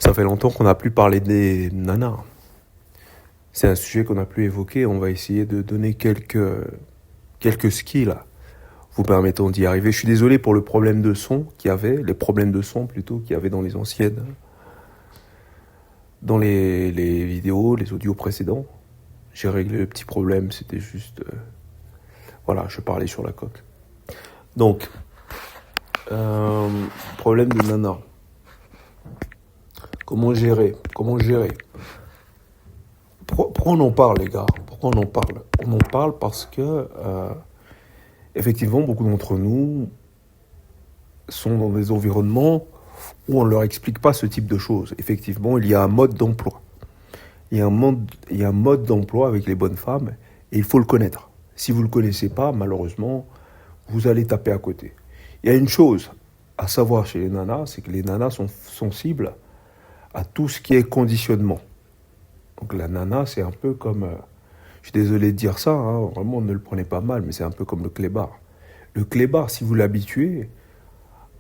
Ça fait longtemps qu'on n'a plus parlé des nanas. C'est un sujet qu'on n'a plus évoqué. On va essayer de donner quelques skills vous permettant d'y arriver. Je suis désolé pour le problème de son qu'il y avait, les problèmes de son plutôt qu'il y avait dans les anciennes, dans les vidéos, les audios précédents. J'ai réglé le petit problème, c'était juste... voilà, je parlais sur la coque. Donc, problème de nana. Comment gérer Pourquoi on en parle, les gars? Pourquoi on en parle? On en parle parce que, effectivement, beaucoup d'entre nous sont dans des environnements où on ne leur explique pas ce type de choses. Effectivement, il y a un mode d'emploi. Il y a un mode d'emploi avec les bonnes femmes et il faut le connaître. Si vous ne le connaissez pas, malheureusement, vous allez taper à côté. Il y a une chose à savoir chez les nanas, c'est que les nanas sont sensibles à tout ce qui est conditionnement. Donc la nana, c'est un peu comme... je suis désolé de dire ça, hein, vraiment ne le prenez pas mal, mais c'est un peu comme le clébard. Le clébard, si vous l'habituez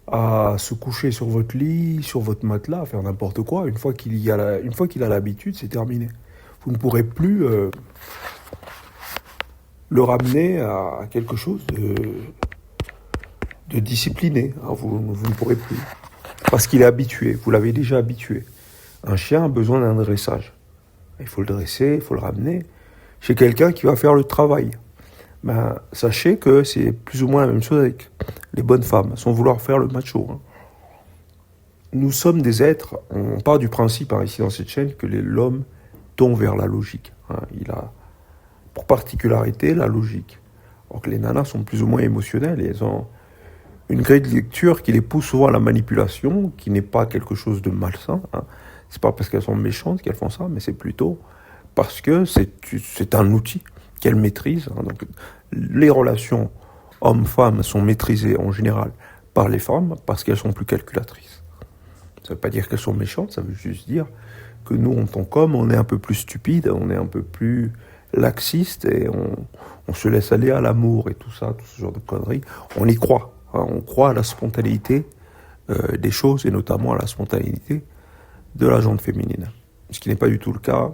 à se coucher sur votre lit, sur votre matelas, à faire n'importe quoi, une fois qu'il a l'habitude, c'est terminé. Vous ne pourrez plus le ramener à quelque chose de discipliné. Hein, vous ne pourrez plus. Parce qu'il est habitué, vous l'avez déjà habitué. Un chien a besoin d'un dressage. Il faut le dresser, il faut le ramener chez quelqu'un qui va faire le travail. Ben, sachez que c'est plus ou moins la même chose avec les bonnes femmes, sans vouloir faire le macho. Hein. Nous sommes des êtres, on part du principe ici dans cette chaîne que l'homme tend vers la logique. Hein. Il a pour particularité la logique. Alors que les nanas sont plus ou moins émotionnelles et elles ont une grille de lecture qui les pousse souvent à la manipulation, qui n'est pas quelque chose de malsain. Hein. C'est pas parce qu'elles sont méchantes qu'elles font ça, mais c'est plutôt parce que c'est un outil qu'elles maîtrisent. Hein. Donc, les relations hommes-femmes sont maîtrisées en général par les femmes parce qu'elles sont plus calculatrices. Ça ne veut pas dire qu'elles sont méchantes, ça veut juste dire que nous, en tant qu'hommes, on est un peu plus stupides, on est un peu plus laxistes et on se laisse aller à l'amour et tout ça, tout ce genre de conneries. On y croit. Hein. On croit à la spontanéité des choses et notamment à la spontanéité de la gente féminine. Ce qui n'est pas du tout le cas.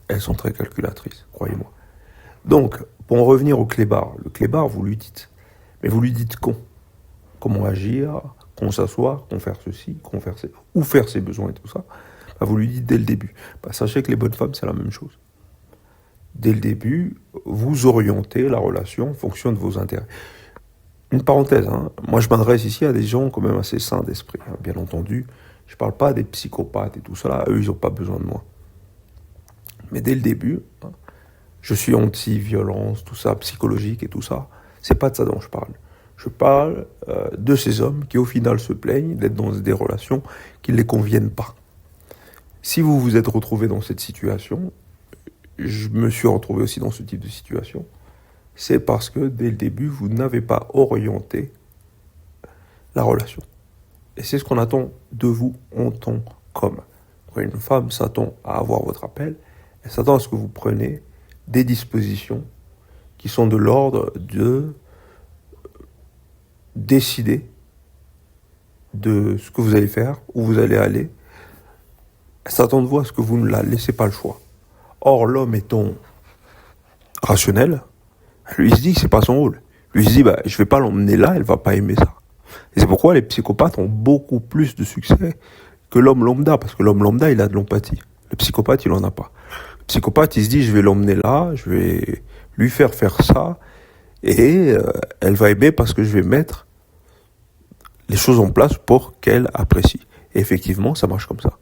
Elles sont très calculatrices, croyez-moi. Donc, pour en revenir au clébard, le clébard, vous lui dites, mais vous lui dites comment agir, qu'on s'asseoir, qu'on faire ceci, où faire ses besoins et tout ça, bah vous lui dites dès le début. Bah, sachez que les bonnes femmes, c'est la même chose. Dès le début, vous orientez la relation en fonction de vos intérêts. Une parenthèse, hein, moi je m'adresse ici à des gens quand même assez sains d'esprit, hein, bien entendu. Je ne parle pas des psychopathes et tout ça, eux ils n'ont pas besoin de moi. Mais dès le début, hein, je suis anti-violence, tout ça, psychologique et tout ça. C'est pas de ça dont je parle. Je parle de ces hommes qui au final se plaignent d'être dans des relations qui ne les conviennent pas. Si vous vous êtes retrouvé dans cette situation, je me suis retrouvé aussi dans ce type de situation, c'est parce que dès le début, vous n'avez pas orienté la relation. Et c'est ce qu'on attend de vous en tant qu'homme. Quand une femme s'attend à avoir votre appel, elle s'attend à ce que vous preniez des dispositions qui sont de l'ordre de décider de ce que vous allez faire, où vous allez aller. Elle s'attend de vous à ce que vous ne la laissez pas le choix. Or, l'homme étant rationnel, lui il se dit que c'est pas son rôle. Lui il se dit, je vais pas l'emmener là, elle va pas aimer ça. Et c'est pourquoi les psychopathes ont beaucoup plus de succès que l'homme lambda, parce que l'homme lambda, il a de l'empathie. Le psychopathe, il en a pas. Le psychopathe, il se dit, je vais l'emmener là, je vais lui faire ça, et elle va aimer parce que je vais mettre les choses en place pour qu'elle apprécie. Et effectivement, ça marche comme ça.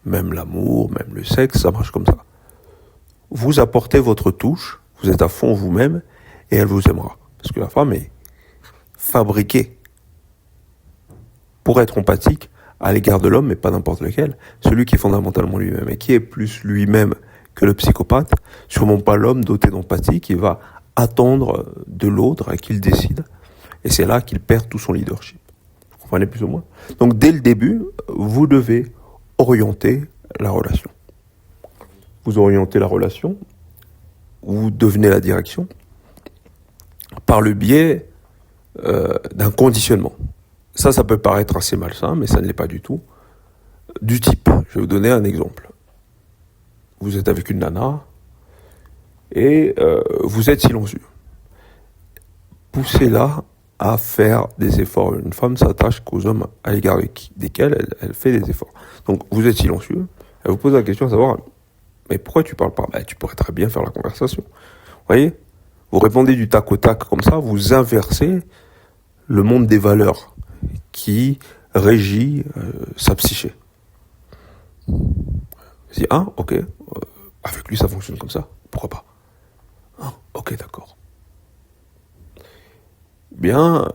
Même l'amour, même le sexe, ça marche comme ça. Vous apportez votre touche, vous êtes à fond vous-même, et elle vous aimera. Parce que la femme est fabriquée pour être empathique à l'égard de l'homme, mais pas n'importe lequel. Celui qui est fondamentalement lui-même, et qui est plus lui-même que le psychopathe, sûrement pas l'homme doté d'empathie qui va attendre de l'autre à qu'il décide. Et c'est là qu'il perd tout son leadership. Vous comprenez plus ou moins? Donc dès le début, vous devez orienter la relation. Vous orientez la relation, vous devenez la direction, par le biais d'un conditionnement. Ça peut paraître assez malsain, mais ça ne l'est pas du tout. du type, je vais vous donner un exemple. Vous êtes avec une nana et vous êtes silencieux. Poussez-la à faire des efforts. Une femme s'attache qu'aux hommes à l'égard desquels elle fait des efforts. Donc vous êtes silencieux, elle vous pose la question à savoir, mais pourquoi tu parles pas? Tu pourrais très bien faire la conversation. Vous voyez? Vous répondez du tac au tac comme ça, vous inversez le monde des valeurs qui régit sa psyché. Vous dites, ah, ok, avec lui ça fonctionne comme ça, pourquoi pas? Ah, ok, d'accord. Bien,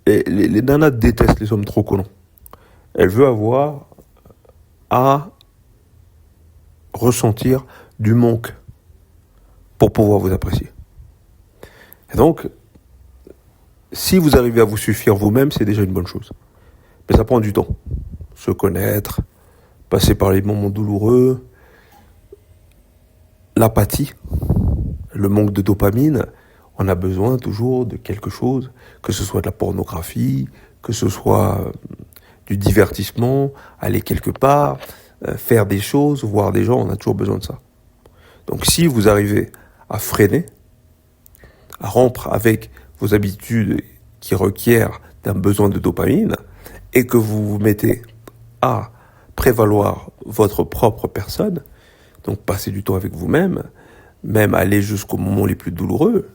les nanas détestent les hommes trop colons. Elle veut avoir à ressentir du manque pour pouvoir vous apprécier. Et donc, si vous arrivez à vous suffire vous-même, c'est déjà une bonne chose. Mais ça prend du temps. Se connaître, passer par les moments douloureux, l'apathie, le manque de dopamine. On a besoin toujours de quelque chose, que ce soit de la pornographie, que ce soit du divertissement, aller quelque part, faire des choses, voir des gens, on a toujours besoin de ça. Donc si vous arrivez à freiner, à rompre avec vos habitudes qui requièrent d'un besoin de dopamine, et que vous vous mettez à prévaloir votre propre personne, donc passer du temps avec vous-même, même aller jusqu'aux moments les plus douloureux,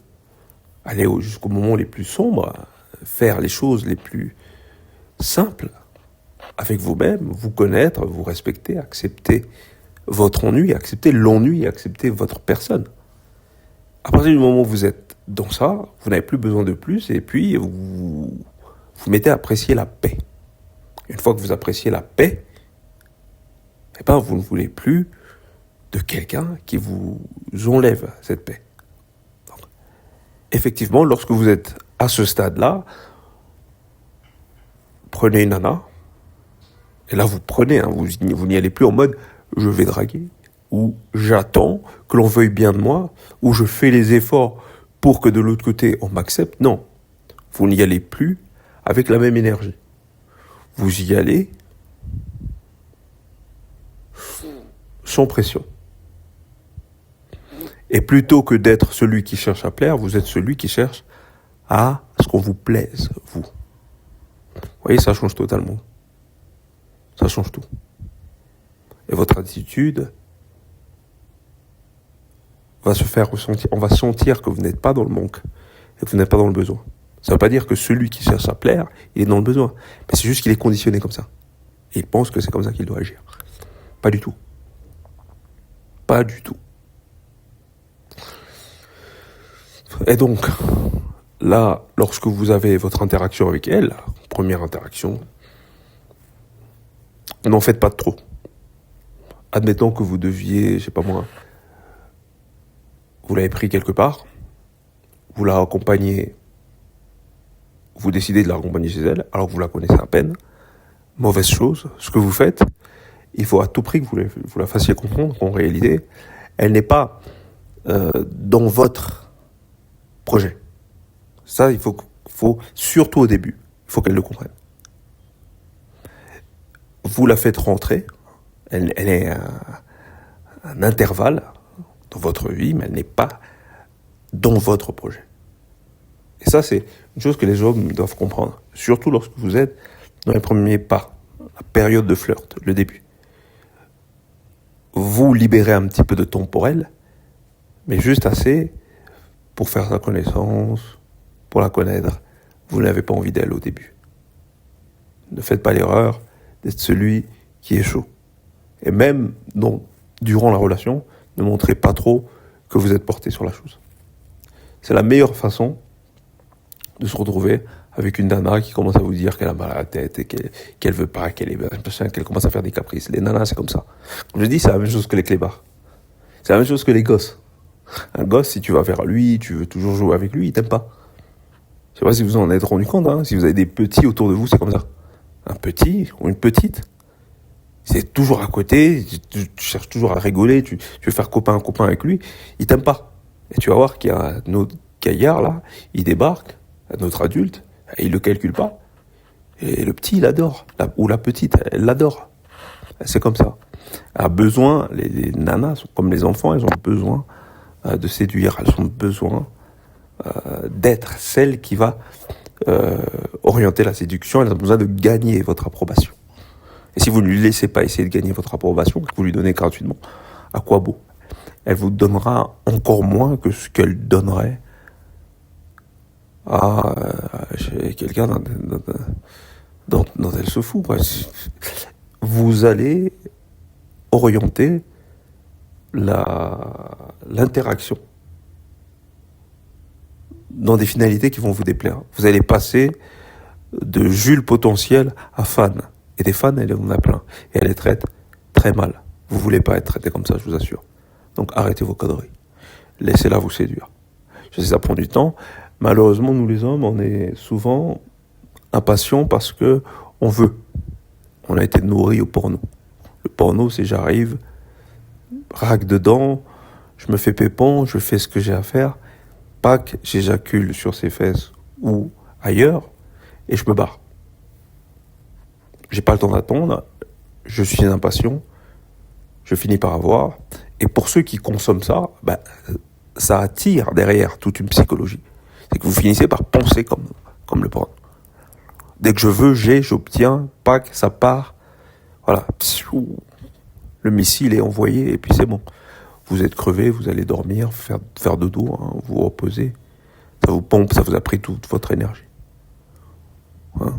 aller jusqu'aux moments les plus sombres, faire les choses les plus simples avec vous-même, vous connaître, vous respecter, accepter votre ennui, accepter l'ennui, accepter votre personne. À partir du moment où vous êtes dans ça, vous n'avez plus besoin de plus et puis vous mettez à apprécier la paix. Une fois que vous appréciez la paix, vous ne voulez plus de quelqu'un qui vous enlève cette paix. Donc, effectivement, lorsque vous êtes à ce stade-là, prenez une nana, et là vous prenez, vous n'y allez plus en mode je vais draguer, ou j'attends que l'on veuille bien de moi, ou je fais les efforts pour que de l'autre côté on m'accepte. Non, vous n'y allez plus avec la même énergie. Vous y allez sans pression. Et plutôt que d'être celui qui cherche à plaire, vous êtes celui qui cherche à ce qu'on vous plaise, vous. Vous voyez, ça change totalement. Ça change tout. Et votre attitude va se faire ressentir. On va sentir que vous n'êtes pas dans le manque et que vous n'êtes pas dans le besoin. Ça ne veut pas dire que celui qui cherche à plaire, il est dans le besoin. Mais c'est juste qu'il est conditionné comme ça. Et il pense que c'est comme ça qu'il doit agir. Pas du tout. Pas du tout. Et donc, là, lorsque vous avez votre interaction avec elle, première interaction, n'en faites pas trop. Admettons que vous deviez, je sais pas moi, vous l'avez pris quelque part, vous la accompagnez, vous décidez de la raccompagner chez elle, alors que vous la connaissez à peine. Mauvaise chose, ce que vous faites, il faut à tout prix que vous la fassiez comprendre qu'en réalité, elle n'est pas dans votre projet. Ça, il faut surtout au début, il faut qu'elle le comprenne. Vous la faites rentrer, elle est un intervalle dans votre vie, mais elle n'est pas dans votre projet. Et ça, c'est une chose que les hommes doivent comprendre, surtout lorsque vous êtes dans les premiers pas, la période de flirt, le début. Vous libérez un petit peu de temps pour elle, mais juste assez pour faire sa connaissance, pour la connaître. Vous n'avez pas envie d'elle au début. Ne faites pas l'erreur d'être celui qui est chaud. Et même durant la relation, ne montrez pas trop que vous êtes porté sur la chose. C'est la meilleure façon de se retrouver avec une nana qui commence à vous dire qu'elle a mal à la tête et qu'elle veut pas, qu'elle commence à faire des caprices. Les nanas, c'est comme ça. Comme je dis, c'est la même chose que les clébards. C'est la même chose que les gosses. Un gosse, si tu vas vers lui, tu veux toujours jouer avec lui, il t'aime pas. Je sais pas si vous en êtes rendu compte, si vous avez des petits autour de vous, c'est comme ça. Un petit ou une petite, c'est toujours à côté, tu cherches toujours à rigoler, tu veux faire copain avec lui, il t'aime pas. Et tu vas voir qu'il y a un autre gaillard là, il débarque, un autre adulte, et il le calcule pas. Et le petit, il adore. Ou la petite, elle l'adore. C'est comme ça. Elle a besoin, les nanas sont comme les enfants, elles ont besoin de séduire, elles ont besoin d'être celle qui va orienter la séduction, elles ont besoin de gagner votre approbation. Et si vous ne lui laissez pas essayer de gagner votre approbation, que vous lui donnez gratuitement, à quoi beau? Elle vous donnera encore moins que ce qu'elle donnerait à quelqu'un dont elle se fout. Vous allez orienter l'interaction dans des finalités qui vont vous déplaire. Vous allez passer de Jules potentiel à fan. Et des fans, elle en a plein. Et elle les traite très mal. Vous voulez pas être traité comme ça, je vous assure. Donc arrêtez vos conneries. Laissez-la vous séduire. Je sais, ça prend du temps. Malheureusement, nous les hommes, on est souvent impatients parce que on veut. On a été nourris au porno. Le porno, c'est j'arrive, raque dedans, je me fais pépon, je fais ce que j'ai à faire, pack, j'éjacule sur ses fesses ou ailleurs, et je me barre. J'ai pas le temps d'attendre, je suis impatient, je finis par avoir, et pour ceux qui consomment ça, ça attire derrière toute une psychologie. C'est que vous finissez par penser comme le porno. Dès que je veux, j'obtiens, pack, ça part, voilà, le missile est envoyé et puis c'est bon. Vous êtes crevé, vous allez dormir, faire dodo, hein, vous reposer. Ça vous pompe, ça vous a pris toute votre énergie. Hein.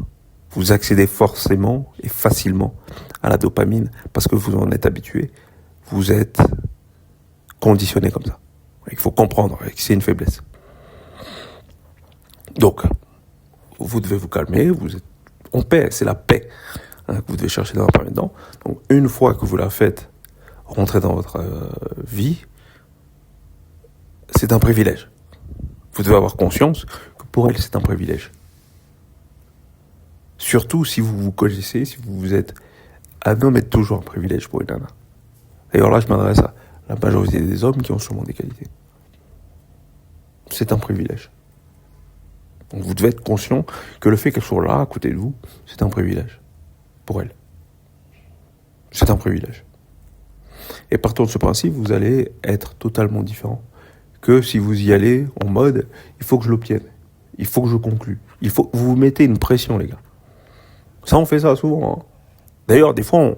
Vous accédez forcément et facilement à la dopamine parce que vous en êtes habitué. Vous êtes conditionné comme ça. Il faut comprendre que c'est une faiblesse. Donc, vous devez vous calmer, vous êtes en paix, c'est la paix que vous devez chercher dans un premier temps. Donc, une fois que vous la faites rentrer dans votre vie, c'est un privilège. Vous devez avoir conscience que pour elle, c'est un privilège. Surtout si vous vous connaissez, si vous êtes... Un homme est toujours un privilège pour une nana. D'ailleurs là, je m'adresse à la majorité des hommes qui ont sûrement des qualités. C'est un privilège. Donc vous devez être conscient que le fait qu'elle soit là, à côté de vous, c'est un privilège. Pour elle. C'est un privilège. Et partant de ce principe, vous allez être totalement différent que si vous y allez en mode « il faut que je l'obtienne, il faut que je conclue ». Vous vous mettez une pression, les gars. Ça, on fait ça souvent. Hein. D'ailleurs, des fois,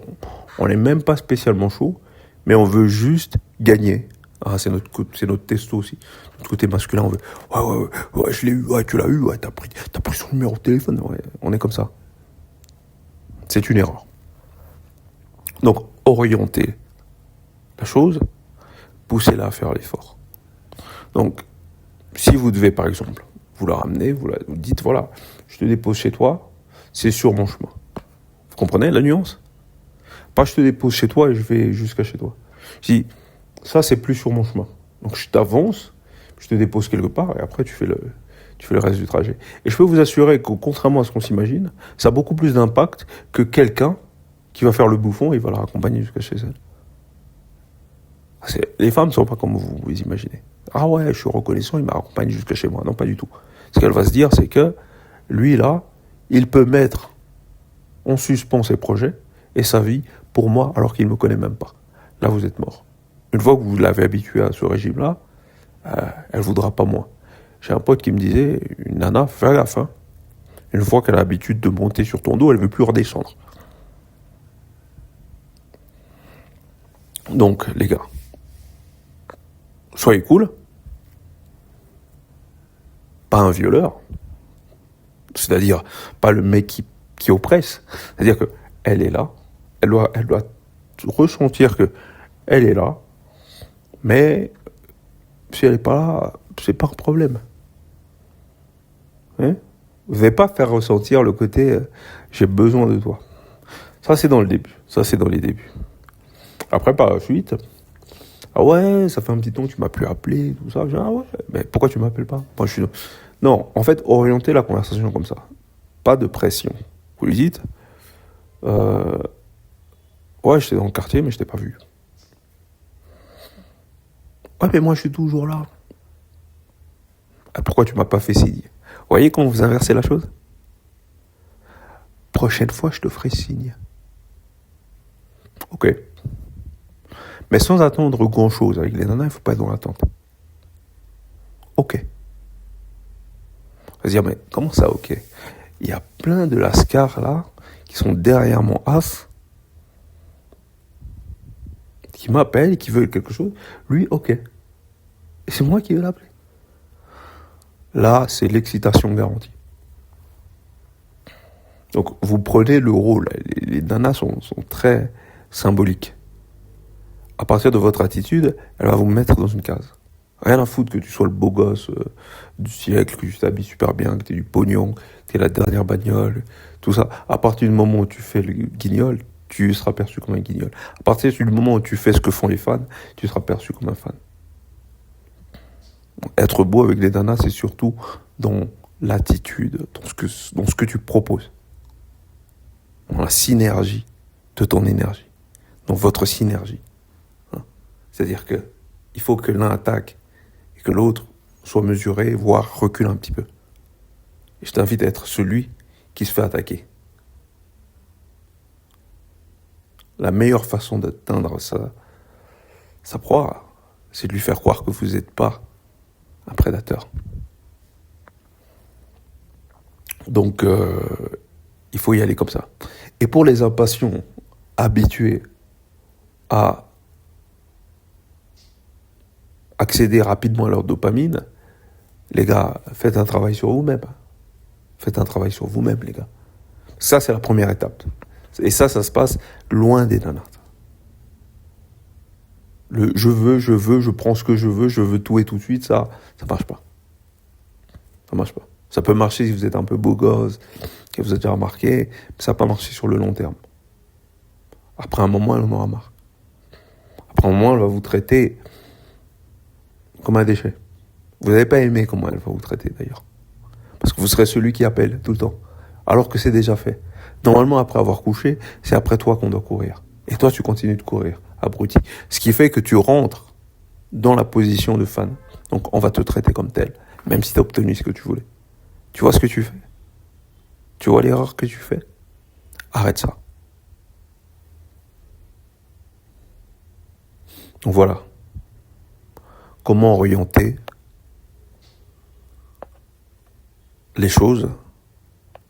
on n'est même pas spécialement chaud, mais on veut juste gagner. Ah, c'est notre testo aussi. Notre côté masculin, on veut « ouais, je l'ai eu, ouais, tu l'as eu, ouais, t'as pris son numéro de téléphone. » Ouais, on est comme ça. C'est une erreur. Donc, orienter la chose, poussez-la à faire l'effort. Donc, si vous devez, par exemple, vous la ramener, vous dites, voilà, je te dépose chez toi, c'est sur mon chemin. Vous comprenez la nuance ? Pas je te dépose chez toi et je vais jusqu'à chez toi. Je dis, ça c'est plus sur mon chemin. Donc je t'avance, je te dépose quelque part et après tu fais le reste du trajet. Et je peux vous assurer que, contrairement à ce qu'on s'imagine, ça a beaucoup plus d'impact que quelqu'un qui va faire le bouffon et il va la raccompagner jusqu'à chez elle. Les femmes ne sont pas comme vous imaginez. Ah ouais, je suis reconnaissant, il m'a raccompagné jusqu'à chez moi. Non, pas du tout. Ce qu'elle va se dire, c'est que lui, là, il peut mettre en suspens ses projets et sa vie pour moi alors qu'il ne me connaît même pas. Là, vous êtes mort. Une fois que vous l'avez habitué à ce régime-là, elle ne voudra pas moins. J'ai un pote qui me disait, une nana, fais gaffe, hein. Une fois qu'elle a l'habitude de monter sur ton dos, elle ne veut plus redescendre. Donc, les gars, soyez cool. Pas un violeur. C'est-à-dire, pas le mec qui oppresse. C'est-à-dire que elle est là. Elle doit ressentir que elle est là. Mais si elle n'est pas là, c'est pas un problème. Hein? Vous n'allez pas faire ressentir le côté j'ai besoin de toi. Ça, c'est dans le début. Ça, c'est dans les débuts. Après, par la suite, ah ouais, ça fait un petit temps que tu m'as plus appelé, tout ça. Ah ouais, mais pourquoi tu m'appelles pas? Moi, je suis... Non, en fait, orienter la conversation comme ça. Pas de pression. Vous lui dites, ouais, j'étais dans le quartier, mais je t'ai pas vu. Ouais, mais moi, je suis toujours là. Ah, pourquoi tu m'as pas fait signe? Vous voyez comment vous inversez la chose? prochaine fois, je te ferai signe. Ok. Mais sans attendre grand-chose. Avec les nanas, il ne faut pas être dans l'attente. Ok. On va se dire, mais comment ça, ok? Il y a plein de lascars, là, qui sont derrière mon as, qui m'appellent, qui veulent quelque chose. Lui, ok. Et c'est moi qui vais l'appeler. Là, c'est l'excitation garantie. Donc, vous prenez le rôle. Les nanas sont très symboliques. À partir de votre attitude, elle va vous mettre dans une case. Rien à foutre que tu sois le beau gosse du siècle, que tu t'habilles super bien, que tu aies du pognon, que tu aies la dernière bagnole, tout ça. À partir du moment où tu fais le guignol, tu seras perçu comme un guignol. À partir du moment où tu fais ce que font les fans, tu seras perçu comme un fan. Être beau avec les nanas, c'est surtout dans l'attitude, dans ce que tu proposes. Dans la synergie de ton énergie. Dans votre synergie. C'est-à-dire que il faut que l'un attaque et que l'autre soit mesuré, voire recule un petit peu. Et je t'invite à être celui qui se fait attaquer. La meilleure façon d'atteindre sa proie, c'est de lui faire croire que vous n'êtes pas un prédateur. Donc, il faut y aller comme ça. Et pour les impatients habitués à accéder rapidement à leur dopamine, les gars, faites un travail sur vous-même. Faites un travail sur vous-même, les gars. Ça, c'est la première étape. Et ça se passe loin des nanas. Le je prends ce que je veux tout et tout de suite, ça marche pas. Ça marche pas. Ça peut marcher si vous êtes un peu beau gosse, que vous avez déjà remarqué, mais ça va pas marcher sur le long terme. Après un moment, elle en aura marre. Après un moment, elle va vous traiter comme un déchet. Vous n'avez pas aimé comment elle va vous traiter d'ailleurs. Parce que vous serez celui qui appelle tout le temps. Alors que c'est déjà fait. Normalement, après avoir couché, c'est après toi qu'on doit courir. Et toi, tu continues de courir, abruti. Ce qui fait que tu rentres dans la position de fan. Donc, on va te traiter comme tel, même si tu as obtenu ce que tu voulais. Tu vois ce que tu fais? Tu vois l'erreur que tu fais? Arrête ça. Donc voilà. Comment orienter les choses,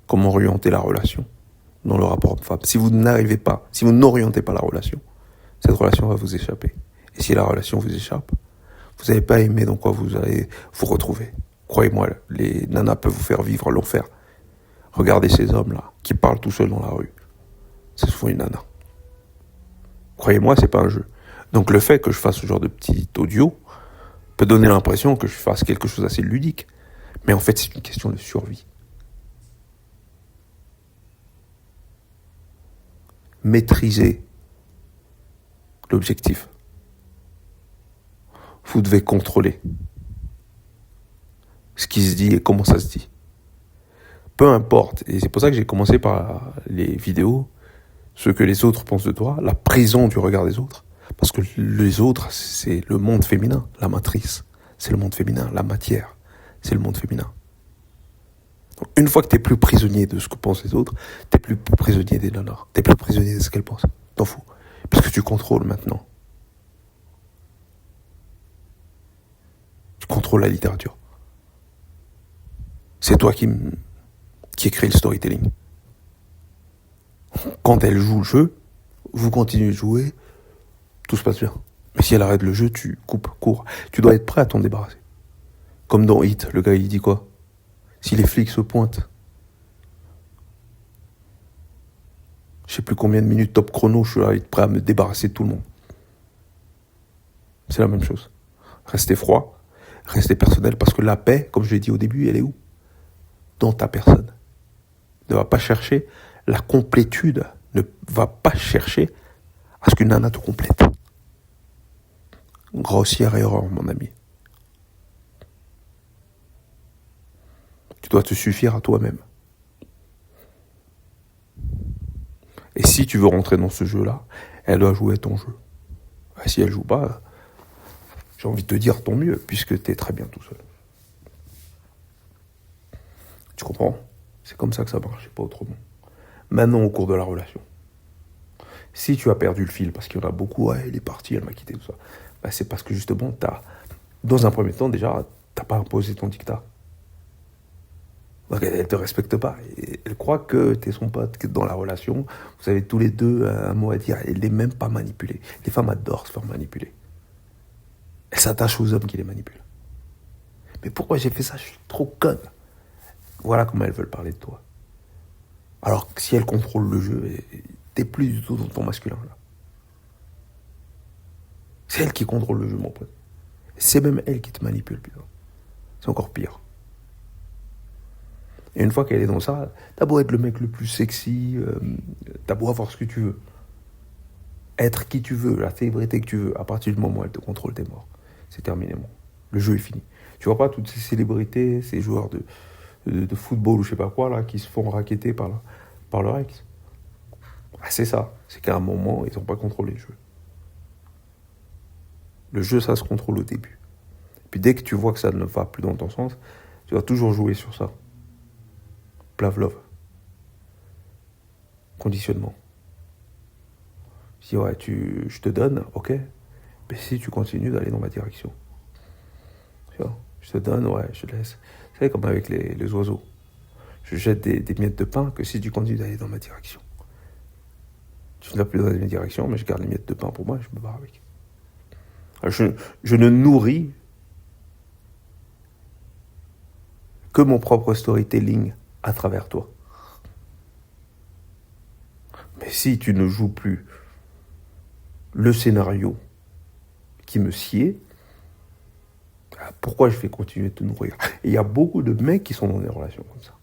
comment orienter la relation dans le rapport homme-femme. Si vous n'arrivez pas, si vous n'orientez pas la relation, cette relation va vous échapper. Et si la relation vous échappe, vous n'avez pas aimé dans quoi vous allez vous retrouver. Croyez-moi, les nanas peuvent vous faire vivre l'enfer. Regardez ces hommes-là qui parlent tout seuls dans la rue. C'est souvent une nana. Croyez-moi, c'est pas un jeu. Donc le fait que je fasse ce genre de petit audio peut donner l'impression que je fasse quelque chose d'assez ludique. Mais en fait, c'est une question de survie. Maîtrisez l'objectif. Vous devez contrôler ce qui se dit et comment ça se dit. Peu importe, et c'est pour ça que j'ai commencé par les vidéos, ce que les autres pensent de toi, la prison du regard des autres. Parce que les autres, c'est le monde féminin, la matrice. C'est le monde féminin, la matière, c'est le monde féminin. Donc, une fois que t'es plus prisonnier de ce que pensent les autres, t'es plus prisonnier des nanas, t'es plus prisonnier de ce qu'elles pensent. T'en fous. Parce que tu contrôles maintenant. Tu contrôles la littérature. C'est toi qui écris le storytelling. Quand elle joue le jeu, vous continuez de jouer, tout se passe bien. Mais si elle arrête le jeu, tu coupes, cours. Tu dois être prêt à t'en débarrasser. Comme dans Hit, le gars il dit quoi? Si les flics se pointent, je sais plus combien de minutes top chrono, je suis prêt à me débarrasser de tout le monde. C'est la même chose. Restez froid, restez personnel, parce que la paix, comme je l'ai dit au début, elle est où? Dans ta personne. Ne va pas chercher la complétude, ne va pas chercher à ce qu'une nana te complète. Grossière erreur, mon ami. Tu dois te suffire à toi-même. Et si tu veux rentrer dans ce jeu-là, elle doit jouer ton jeu. Et si elle joue pas, j'ai envie de te dire tant mieux, puisque tu es très bien tout seul. Tu comprends? C'est comme ça que ça marche, pas autrement. maintenant au cours de la relation. Si tu as perdu le fil, parce qu'il y en a beaucoup, ouais, il est parti, elle m'a quitté, tout ça, bah, c'est parce que justement, dans un premier temps, déjà, tu n'as pas imposé ton dictat. Donc elle ne te respecte pas. Elle croit que tu es son pote, que dans la relation, vous avez tous les deux un mot à dire. Elle n'est même pas manipulée. Les femmes adorent se faire manipuler. Elles s'attachent aux hommes qui les manipulent. Mais pourquoi j'ai fait ça? Je suis trop conne. Voilà comment elles veulent parler de toi. Alors que si elles contrôlent le jeu, t'es plus du tout dans ton masculin, là. C'est elle qui contrôle le jeu, mon pote. C'est même elle qui te manipule, putain. C'est encore pire. Et une fois qu'elle est dans ça, t'as beau être le mec le plus sexy, t'as beau avoir ce que tu veux. Être qui tu veux, la célébrité que tu veux. À partir du moment où elle te contrôle, t'es mort. C'est terminé, mon. Le jeu est fini. Tu vois pas toutes ces célébrités, ces joueurs de football ou je sais pas quoi, là, qui se font racketter par leur ex. Ah, c'est ça. C'est qu'à un moment, ils n'ont pas contrôlé le jeu. Le jeu, ça se contrôle au début. Puis dès que tu vois que ça ne va plus dans ton sens, tu vas toujours jouer sur ça. Pavlov. Conditionnement. Je dis, ouais, je te donne, ok, mais si tu continues d'aller dans ma direction. Tu vois, je te donne, ouais, je te laisse. C'est comme avec les oiseaux. Je jette des miettes de pain que si tu continues d'aller dans ma direction. Tu ne vas plus dans ma direction, mais je garde les miettes de pain pour moi et je me barre avec. Alors je ne nourris que mon propre storytelling à travers toi. Mais si tu ne joues plus le scénario qui me sied, pourquoi je vais continuer de te nourrir? Et il y a beaucoup de mecs qui sont dans des relations comme ça.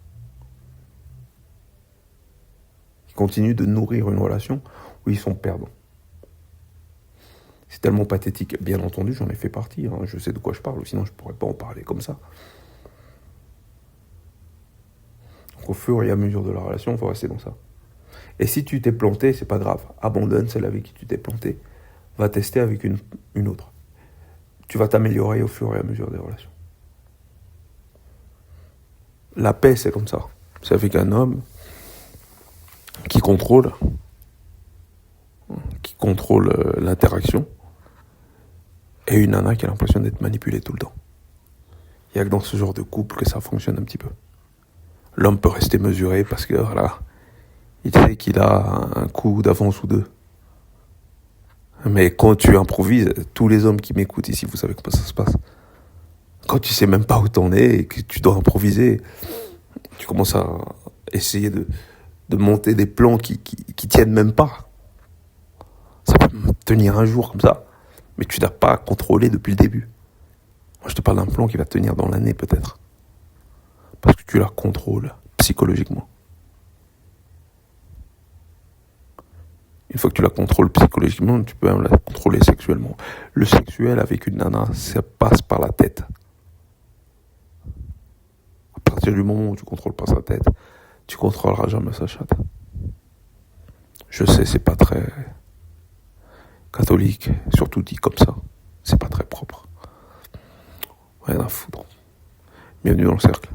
Ils continuent de nourrir une relation où ils sont perdants. C'est tellement pathétique. Bien entendu, j'en ai fait partie. Hein. Je sais de quoi je parle, sinon je ne pourrais pas en parler comme ça. Donc, au fur et à mesure de la relation, il faut rester dans ça. Et si tu t'es planté, c'est pas grave. Abandonne celle avec qui tu t'es planté. Va tester avec une autre. Tu vas t'améliorer au fur et à mesure des relations. La paix, c'est comme ça. C'est avec un homme qui contrôle l'interaction, et une nana qui a l'impression d'être manipulée tout le temps. Il n'y a que dans ce genre de couple que ça fonctionne un petit peu. L'homme peut rester mesuré parce que voilà, il sait qu'il a un coup d'avance ou deux. Mais quand tu improvises, tous les hommes qui m'écoutent ici, vous savez comment ça se passe. Quand tu sais même pas où t'en es et que tu dois improviser, tu commences à essayer de monter des plans qui tiennent même pas. Ça peut tenir un jour comme ça, mais tu n'as pas contrôlé depuis le début. Moi, je te parle d'un plan qui va tenir dans l'année peut-être. Parce que tu la contrôles psychologiquement. Une fois que tu la contrôles psychologiquement, tu peux même la contrôler sexuellement. Le sexuel avec une nana, ça passe par la tête. À partir du moment où tu contrôles pas sa tête, tu contrôleras jamais sa chatte. Je sais, c'est pas très catholique, surtout dit comme ça. C'est pas très propre. Rien à foutre. Bienvenue dans le cercle.